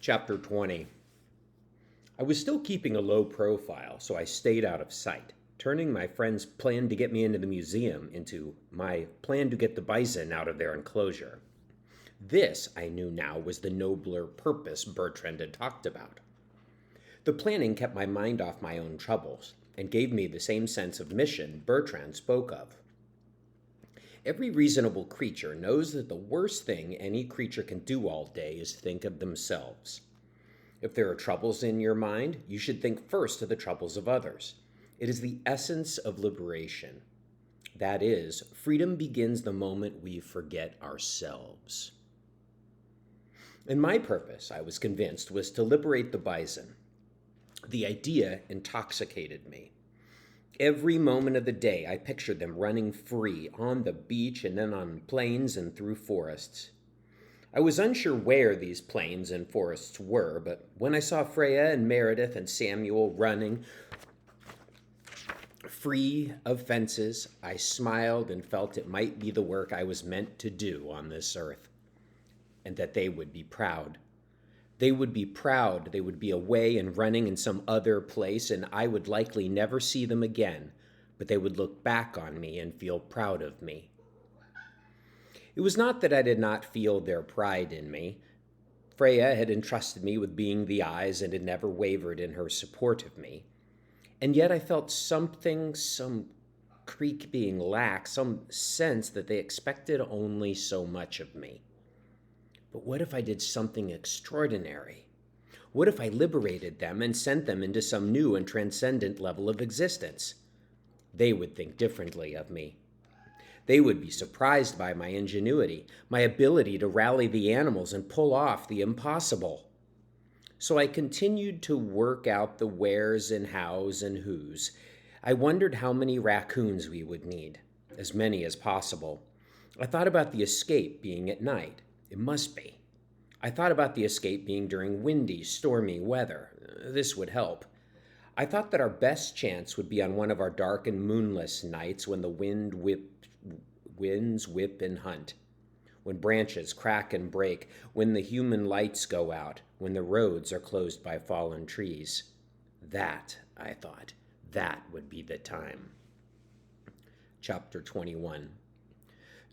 Chapter 20. I was still keeping a low profile, so I stayed out of sight, turning my friend's plan to get me into the museum into my plan to get the bison out of their enclosure. This, I knew now, was the nobler purpose Bertrand had talked about. The planning kept my mind off my own troubles and gave me the same sense of mission Bertrand spoke of. Every reasonable creature knows that the worst thing any creature can do all day is think of themselves. If there are troubles in your mind, you should think first of the troubles of others. It is the essence of liberation. That is, freedom begins the moment we forget ourselves. And my purpose, I was convinced, was to liberate the bison. The idea intoxicated me. Every moment of the day, I pictured them running free on the beach and then on plains and through forests. I was unsure where these plains and forests were, but when I saw Freya and Meredith and Samuel running free of fences, I smiled and felt it might be the work I was meant to do on this earth, and that they would be proud. They would be proud. They would be away and running in some other place, and I would likely never see them again, but they would look back on me and feel proud of me. It was not that I did not feel their pride in me. Freya had entrusted me with being the eyes and had never wavered in her support of me. And yet I felt something, some creak being lax, some sense that they expected only so much of me. But what if I did something extraordinary? What if I liberated them and sent them into some new and transcendent level of existence? They would think differently of me. They would be surprised by my ingenuity, my ability to rally the animals and pull off the impossible. So I continued to work out the wheres and hows and whos. I wondered how many raccoons we would need, as many as possible. I thought about the escape being at night. It must be. I thought about the escape being during windy, stormy weather. This would help. I thought that our best chance would be on one of our dark and moonless nights when the winds whip and hunt, when branches crack and break, when the human lights go out, when the roads are closed by fallen trees. That, I thought, that would be the time. Chapter 21.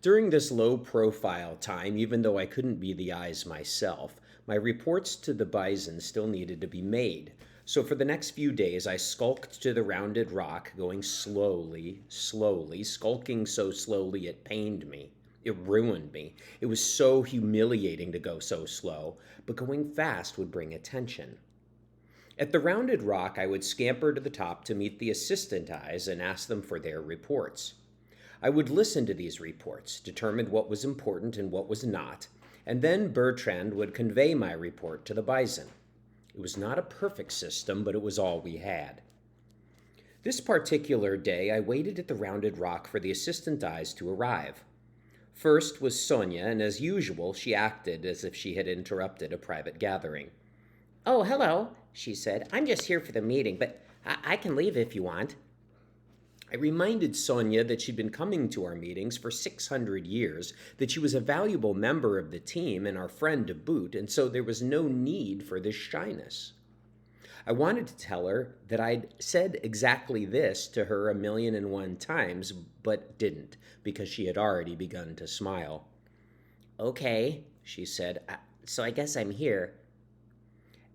During this low-profile time, even though I couldn't be the eyes myself, my reports to the bison still needed to be made. So for the next few days, I skulked to the rounded rock, going slowly, skulking so slowly it pained me. It ruined me. It was so humiliating to go so slow, but going fast would bring attention. At the rounded rock, I would scamper to the top to meet the assistant eyes and ask them for their reports. I would listen to these reports, determine what was important and what was not, and then Bertrand would convey my report to the bison. It was not a perfect system, but it was all we had. This particular day, I waited at the rounded rock for the assistant eyes to arrive. First was Sonia, and as usual, she acted as if she had interrupted a private gathering. "Oh, hello," she said. "I'm just here for the meeting, but I can leave if you want." I reminded Sonia that she'd been coming to our meetings for 600 years, that she was a valuable member of the team and our friend to boot, and so there was no need for this shyness. I wanted to tell her that I'd said exactly this to her 1,000,001 times, but didn't, because she had already begun to smile. "Okay," she said, "so I guess I'm here."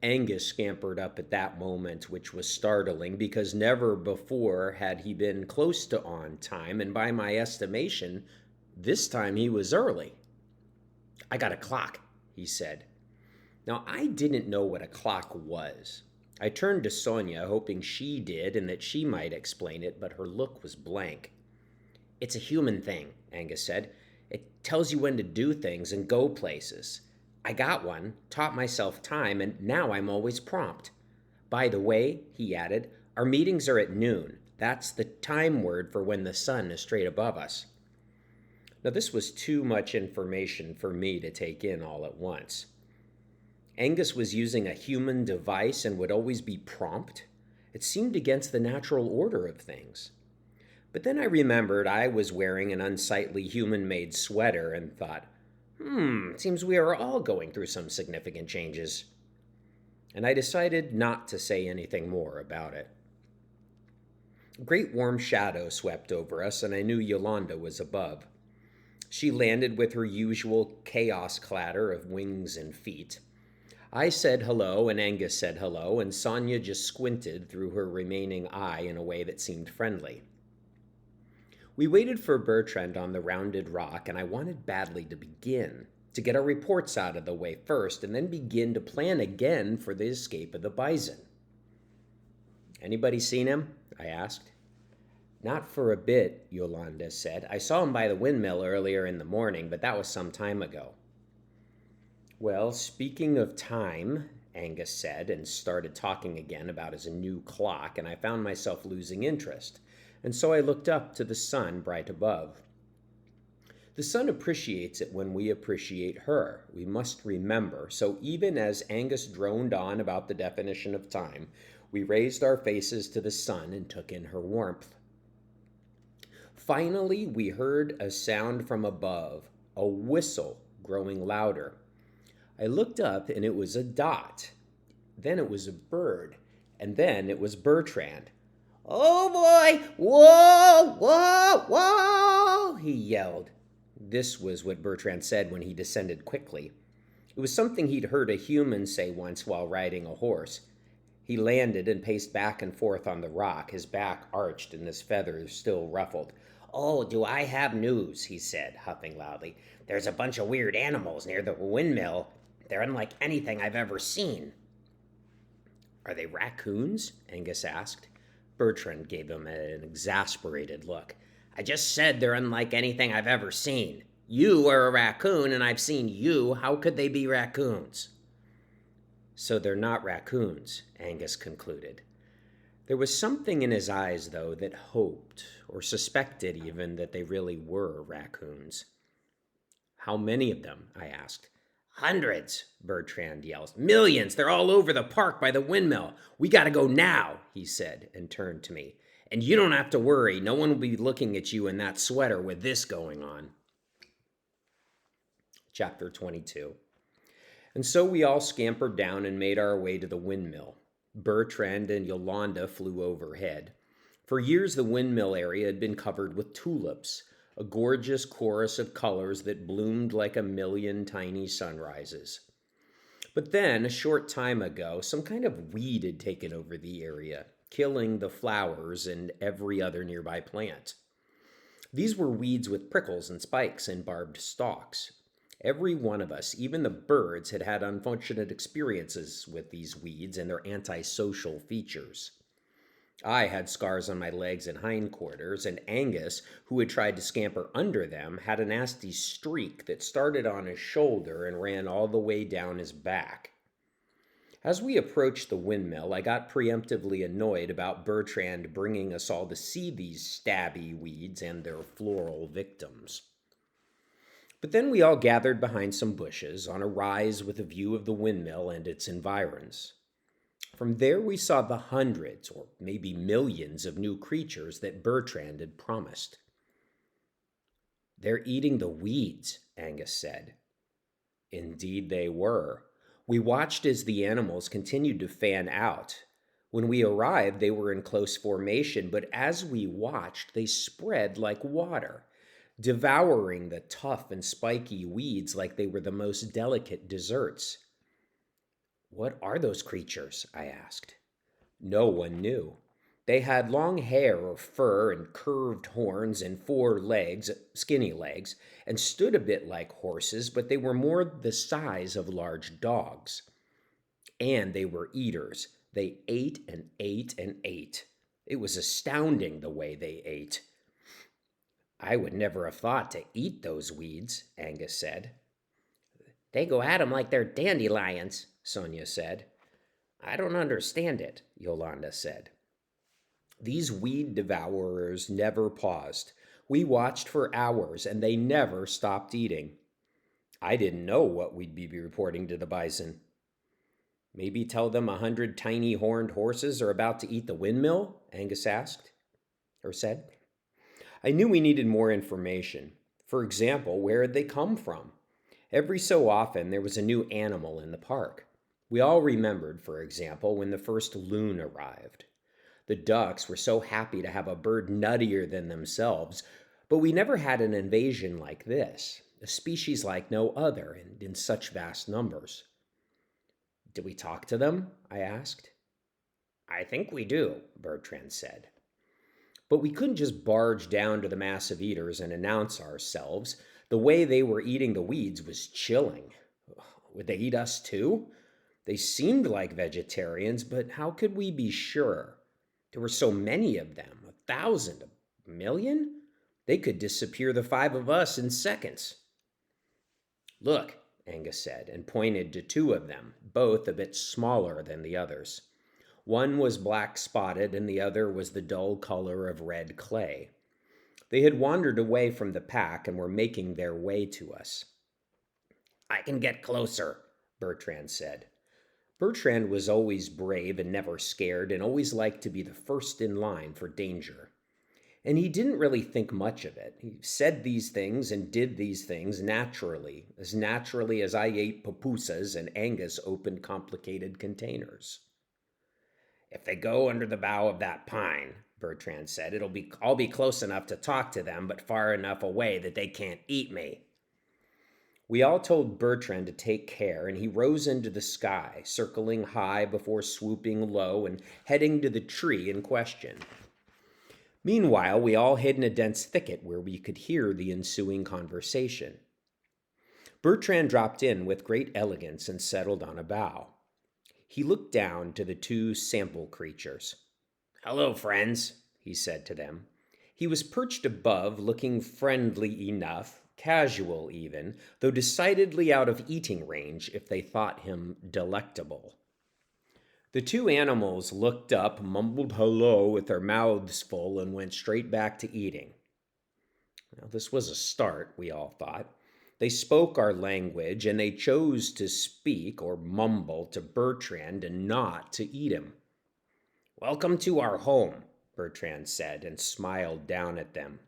Angus scampered up at that moment, which was startling because never before had he been close to on time, and by my estimation, this time he was early. "I got a clock," he said. Now, I didn't know what a clock was. I turned to Sonia, hoping she did and that she might explain it, but her look was blank. "It's a human thing," Angus said. "It tells you when to do things and go places. I got one, taught myself time, and now I'm always prompt. By the way," he added, "our meetings are at noon. That's the time word for when the sun is straight above us." Now, this was too much information for me to take in all at once. Angus was using a human device and would always be prompt. It seemed against the natural order of things. But then I remembered I was wearing an unsightly human-made sweater and thought, seems we are all going through some significant changes. and I decided not to say anything more about it. A great warm shadow swept over us, and I knew Yolanda was above. She landed with her usual chaos clatter of wings and feet. I said hello, and Angus said hello, and Sonia just squinted through her remaining eye in a way that seemed friendly. We waited for Bertrand on the rounded rock, and I wanted badly to begin, to get our reports out of the way first, and then begin to plan again for the escape of the bison. "Anybody seen him?" I asked. "Not for a bit," Yolanda said. "I saw him by the windmill earlier in the morning, but that was some time ago." "Well, speaking of time," Angus said, and started talking again about his new clock, and I found myself losing interest, and so I looked up to the sun bright above. The sun appreciates it when we appreciate her, we must remember, so even as Angus droned on about the definition of time, we raised our faces to the sun and took in her warmth. Finally, we heard a sound from above, a whistle growing louder. I looked up, and it was a dot. Then it was a bird, and then it was Bertrand. "Oh boy! Whoa! Whoa! Whoa!" he yelled. This was what Bertrand said when he descended quickly. It was something he'd heard a human say once while riding a horse. He landed and paced back and forth on the rock, his back arched and his feathers still ruffled. "Oh, do I have news," he said, huffing loudly. "There's a bunch of weird animals near the windmill. They're unlike anything I've ever seen." "Are they raccoons?" Angus asked. Bertrand gave him an exasperated look. "I just said they're unlike anything I've ever seen. You are a raccoon, and I've seen you. How could they be raccoons?" "So they're not raccoons," Angus concluded. There was something in his eyes, though, that hoped, or suspected even, that they really were raccoons. "How many of them?" I asked. "Hundreds," Bertrand yelled. "Millions. They're all over the park by the windmill. We gotta go now," he said, and turned to me. "And you don't have to worry. No one will be looking at you in that sweater with this going on." Chapter 22. And so we all scampered down and made our way to the windmill. Bertrand and Yolanda flew overhead. For years, the windmill area had been covered with tulips, a gorgeous chorus of colors that bloomed like a million tiny sunrises. But then, a short time ago, some kind of weed had taken over the area, killing the flowers and every other nearby plant. These were weeds with prickles and spikes and barbed stalks. Every one of us, even the birds, had had unfortunate experiences with these weeds and their antisocial features. I had scars on my legs and hindquarters, and Angus, who had tried to scamper under them, had a nasty streak that started on his shoulder and ran all the way down his back. As we approached the windmill, I got preemptively annoyed about Bertrand bringing us all to see these stabby weeds and their floral victims. But then we all gathered behind some bushes on a rise with a view of the windmill and its environs. From there we saw the hundreds, or maybe millions, of new creatures that Bertrand had promised. "They're eating the weeds," Angus said. Indeed they were. We watched as the animals continued to fan out. When we arrived, they were in close formation, but as we watched, they spread like water, devouring the tough and spiky weeds like they were the most delicate desserts. "What are those creatures?" I asked. No one knew. They had long hair or fur and curved horns and 4 legs, skinny legs, and stood a bit like horses, but they were more the size of large dogs. And they were eaters. They ate and ate and ate. It was astounding the way they ate. "I would never have thought to eat those weeds," Angus said. "They go at 'em like they're dandelions," Sonia said. "I don't understand it," Yolanda said. These weed devourers never paused. We watched for hours, and they never stopped eating. I didn't know what we'd be reporting to the bison. "Maybe tell them 100 tiny horned horses are about to eat the windmill?" Angus asked, or said. I knew we needed more information. For example, where had they come from? Every so often, there was a new animal in the park. We all remembered, for example, when the first loon arrived. The ducks were so happy to have a bird nuttier than themselves, but we never had an invasion like this, a species like no other and in such vast numbers. Did we talk to them? I asked. I think we do, Bertrand said. But we couldn't just barge down to the massive eaters and announce ourselves. The way they were eating the weeds was chilling. Would they eat us too? They seemed like vegetarians, but how could we be sure? There were so many of them, 1,000, 1,000,000? They could disappear the 5 of us in seconds. Look, Angus said, and pointed to 2 of them, both a bit smaller than the others. One was black spotted and the other was the dull color of red clay. They had wandered away from the pack and were making their way to us. I can get closer, Bertrand said. Bertrand was always brave and never scared and always liked to be the first in line for danger. And he didn't really think much of it. He said these things and did these things naturally as I ate pupusas and Angus opened complicated containers. If they go under the bough of that pine, Bertrand said, I'll be close enough to talk to them, but far enough away that they can't eat me. We all told Bertrand to take care, and he rose into the sky, circling high before swooping low and heading to the tree in question. Meanwhile, we all hid in a dense thicket where we could hear the ensuing conversation. Bertrand dropped in with great elegance and settled on a bough. He looked down to the 2 sample creatures. Hello, friends, he said to them. He was perched above, looking friendly enough, casual even, though decidedly out of eating range if they thought him delectable. The 2 animals looked up, mumbled hello with their mouths full, and went straight back to eating. Now, this was a start, we all thought. They spoke our language, and they chose to speak or mumble to Bertrand and not to eat him. Welcome to our home, Bertrand said, and smiled down at them.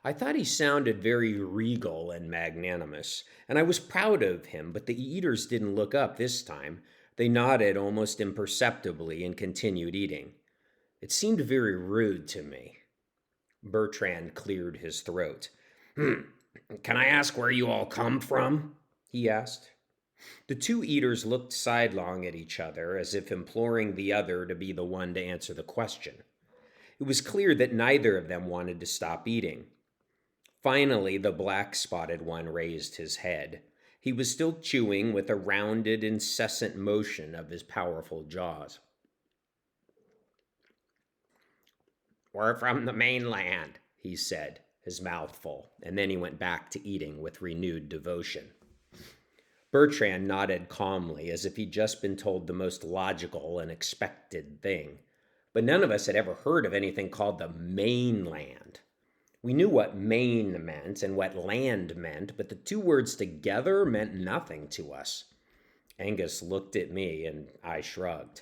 I thought he sounded very regal and magnanimous, and I was proud of him, but the eaters didn't look up this time. They nodded almost imperceptibly and continued eating. It seemed very rude to me. Bertrand cleared his throat. Can I ask where you all come from? He asked. The 2 eaters looked sidelong at each other, as if imploring the other to be the one to answer the question. It was clear that neither of them wanted to stop eating. Finally, the black-spotted one raised his head. He was still chewing with a rounded, incessant motion of his powerful jaws. We're from the mainland, he said, his mouth full, and then he went back to eating with renewed devotion. Bertrand nodded calmly, as if he'd just been told the most logical and expected thing. But none of us had ever heard of anything called the mainland. We knew what main meant and what land meant, but the 2 words together meant nothing to us. Angus looked at me, and I shrugged.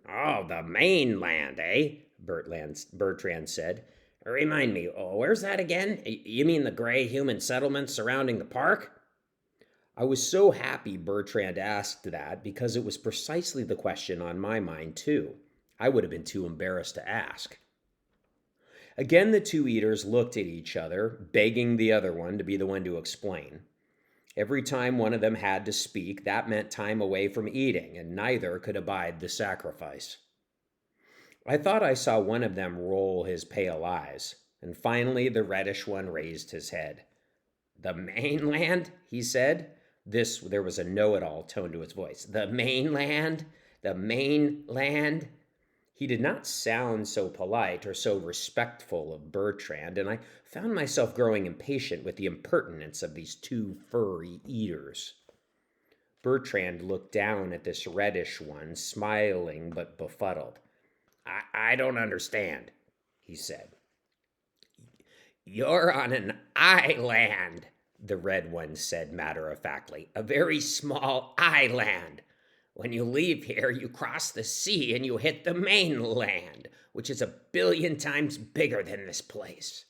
Oh, the mainland, eh? Bertrand said. Remind me, where's that again? You mean the gray human settlements surrounding the park? I was so happy Bertrand asked that because it was precisely the question on my mind, too. I would have been too embarrassed to ask. Again, the 2 eaters looked at each other, begging the other one to be the one to explain. Every time one of them had to speak, that meant time away from eating, and neither could abide the sacrifice. I thought I saw one of them roll his pale eyes, and finally the reddish one raised his head. The mainland, he said. There was a know-it-all tone to his voice. The mainland? The mainland? He did not sound so polite or so respectful of Bertrand, and I found myself growing impatient with the impertinence of these 2 furry eaters. Bertrand looked down at this reddish one, smiling but befuddled. I don't understand, he said. You're on an island, the red one said matter-of-factly. A very small island. When you leave here, you cross the sea and you hit the mainland, which is 1 billion times bigger than this place.